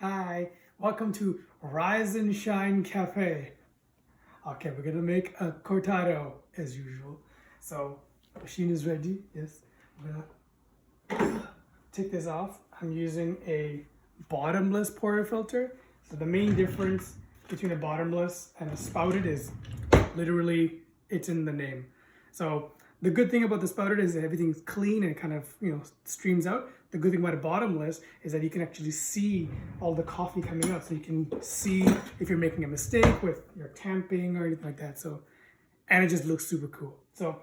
Hi, welcome to Rise and Shine Cafe. Okay, we're gonna make a cortado as usual. So, machine is ready. Yes, I'm gonna take this off. I'm using a bottomless portafilter. So the main difference between a bottomless and a spouted is literally it's in the name. So the good thing about the spouted is that everything's clean and kind of streams out. The good thing about a bottomless is that you can actually see all the coffee coming out, so you can see if you're making a mistake with your tamping or anything like that. So, and it just looks super cool. So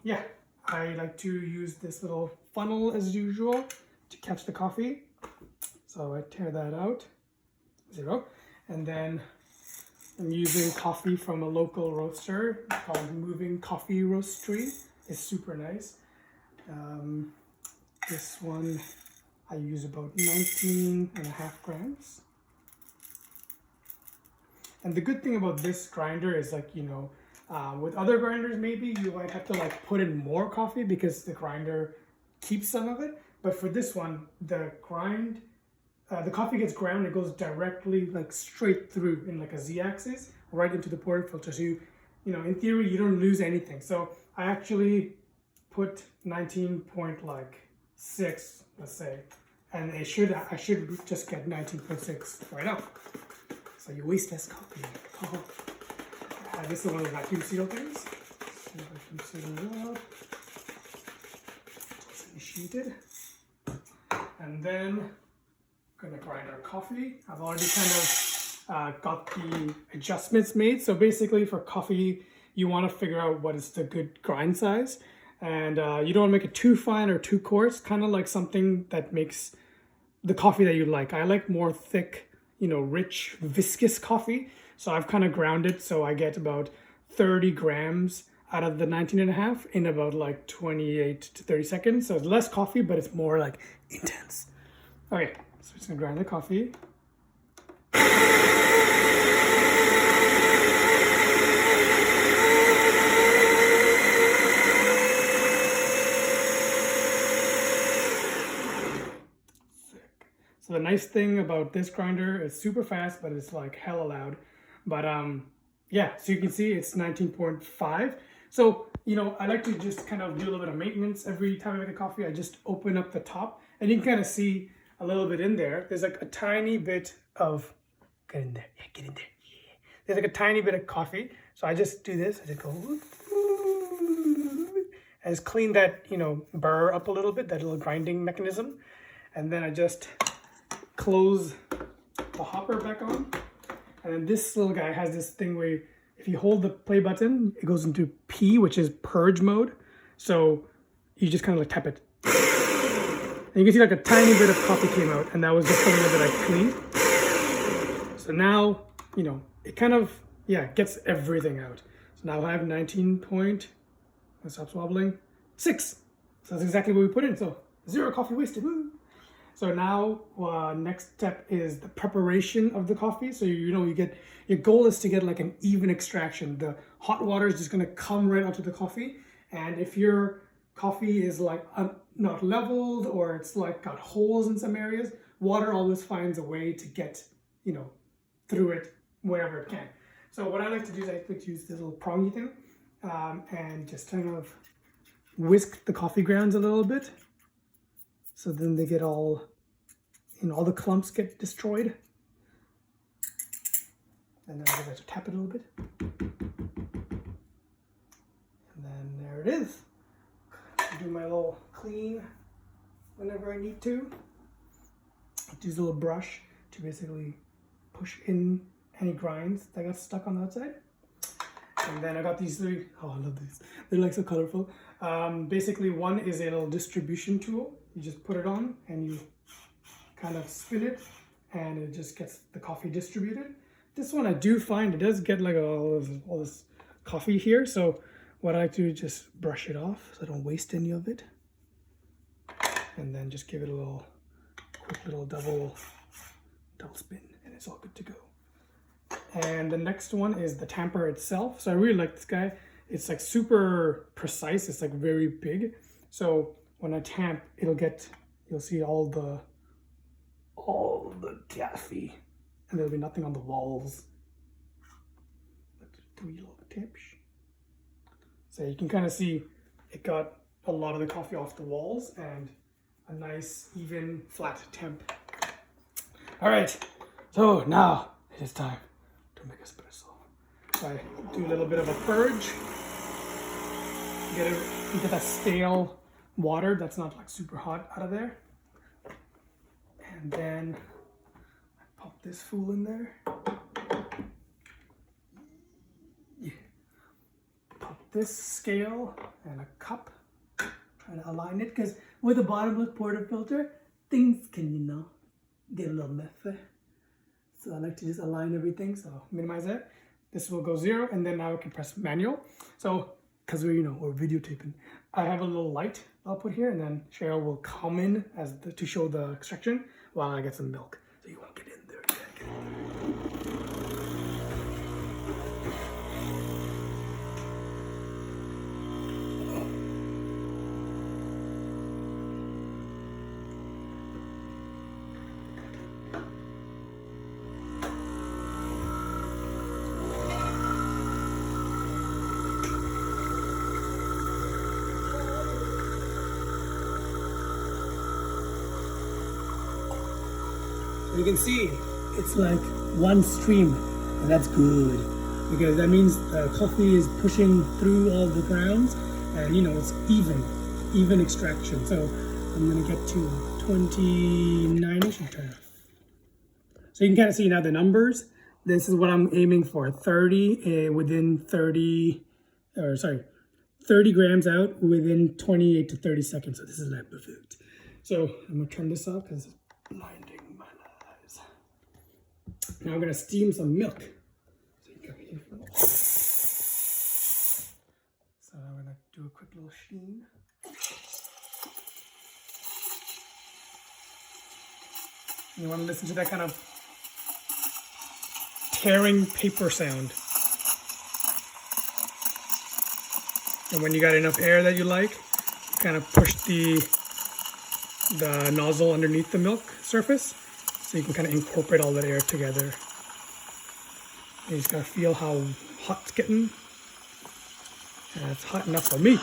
yeah, I like to use this little funnel as usual to catch the coffee. So I tear that out, 0, and then I'm using coffee from a local roaster called Moving Coffee Roastery. It's super nice. This one I use about 19.5 grams. And the good thing about this grinder is with other grinders maybe you might have to put in more coffee because the grinder keeps some of it. But for this one, the coffee gets ground and it goes directly straight through in a Z-axis right into the portafilter. So you in theory you don't lose anything. So I actually put 19.6, let's say, and I should just get 19.6 right up. So you waste less coffee. This is one of the vacuum seal things. So vacuum seal up. It's initiated. And then I'm gonna grind our coffee. I've already kind of got the adjustments made. So basically for coffee, you want to figure out what is the good grind size. And you don't want to make it too fine or too coarse, kind of like something that makes the coffee that you like. I like more thick, rich, viscous coffee. So I've kind of ground it so I get about 30 grams out of the 19.5 in about 28 to 30 seconds. So it's less coffee, but it's more intense. Okay, so I'm just gonna grind the coffee. So the nice thing about this grinder is super fast, but it's hella loud. But yeah, so you can see it's 19.5. So, I like to just kind of do a little bit of maintenance every time I make a coffee. I just open up the top and you can kind of see a little bit in there. There's a tiny bit of, get in there, yeah, get in there. Yeah. There's a tiny bit of coffee. So I just do this, I just go, I just clean that, burr up a little bit, that little grinding mechanism. And then I just close the hopper back on. And then this little guy has this thing where if you hold the play button, it goes into P, which is purge mode. So you just kind of tap it. And you can see a tiny bit of coffee came out, and that was just something that I cleaned. So now, it kind of, gets everything out. So now I have 19 point, let's stop wobbling, 6. So that's exactly what we put in. So 0 coffee wasted, woo! So now, next step is the preparation of the coffee. So you get, your goal is to get an even extraction. The hot water is just gonna come right onto the coffee. And if your coffee is not leveled or it's got holes in some areas, water always finds a way to get, through it wherever it can. So what I like to do is I like to use this little prongy thing and just kind of whisk the coffee grounds a little bit. So then they get all the clumps get destroyed. And then I have to tap it a little bit. And then there it is. I do my little clean whenever I need to. I use a little brush to basically push in any grinds that got stuck on the outside. And then I got these 3, oh, I love these. They're so colorful. Basically one is a little distribution tool. You just put it on and you kind of spin it and it just gets the coffee distributed. This one I do find it does get all this coffee here. So what I like to do is just brush it off so I don't waste any of it. And then just give it a quick little double spin and it's all good to go. And the next one is the tamper itself. So I really like this guy. It's super precise. It's very big. So when I tamp, you'll see all the all the coffee. And there'll be nothing on the walls. But 3 little tips. So you can kind of see it got a lot of the coffee off the walls and a nice, even, flat temp. All right, so now it is time to make espresso. So I do a little bit of a purge. Get that stale water that's not like super hot out of there. And then I pop this fool in there. Yeah. Pop this scale and a cup. Trying to align it because with a bottomless portafilter, things can, you know, get a little messy. So I like to just align everything. So minimize that. This will go 0, and then now I can press manual. So because we're videotaping, I have a little light I'll put here, and then Cheryl will come in to show the extraction while I get some milk. So you won't get in there yet. You can see it's like one stream, and that's good because that means the coffee is pushing through all the grounds, and it's even extraction. So I'm gonna get to 29ish and turn off. So you can kind of see now the numbers. This is what I'm aiming for: 30 within 30 grams out within 28 to 30 seconds. So this is like perfect. So I'm gonna turn this off because it's blinding. Now I'm going to steam some milk. So I'm going to do a quick little steam. You want to listen to that kind of tearing paper sound. And when you got enough air that you like, kind of push the nozzle underneath the milk surface. So you can kind of incorporate all that air together. And you just gotta feel how hot it's getting. And it's hot enough for me.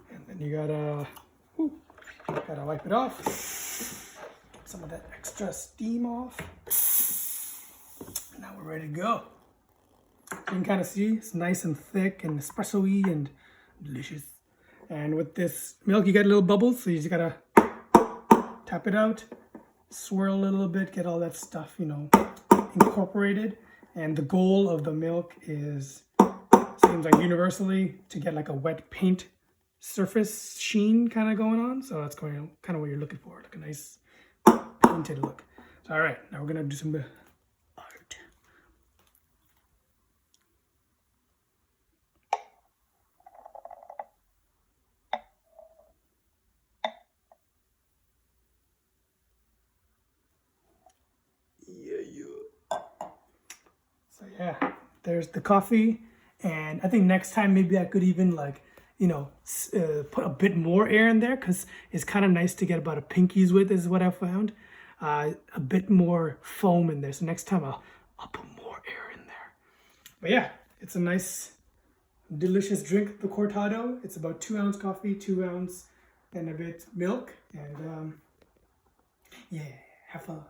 And then you gotta wipe it off. Get some of that extra steam off. And now we're ready to go. You can kind of see it's nice and thick and espresso-y and delicious. And with this milk, you get little bubbles, so you just gotta tap it out. Swirl a little bit, get all that stuff, incorporated. And the goal of the milk seems like universally, to get like a wet paint surface sheen kind of going on. So that's kind of what you're looking for, like a nice painted look. So, all right, now we're gonna do some art. So yeah, there's the coffee, and I think next time maybe I could even put a bit more air in there, because it's kind of nice to get about a pinky's width is what I found. A bit more foam in there, so next time I'll put more air in there. But yeah, it's a nice, delicious drink, the Cortado. It's about 2 ounce coffee, 2 ounce and a bit milk, and yeah, have fun.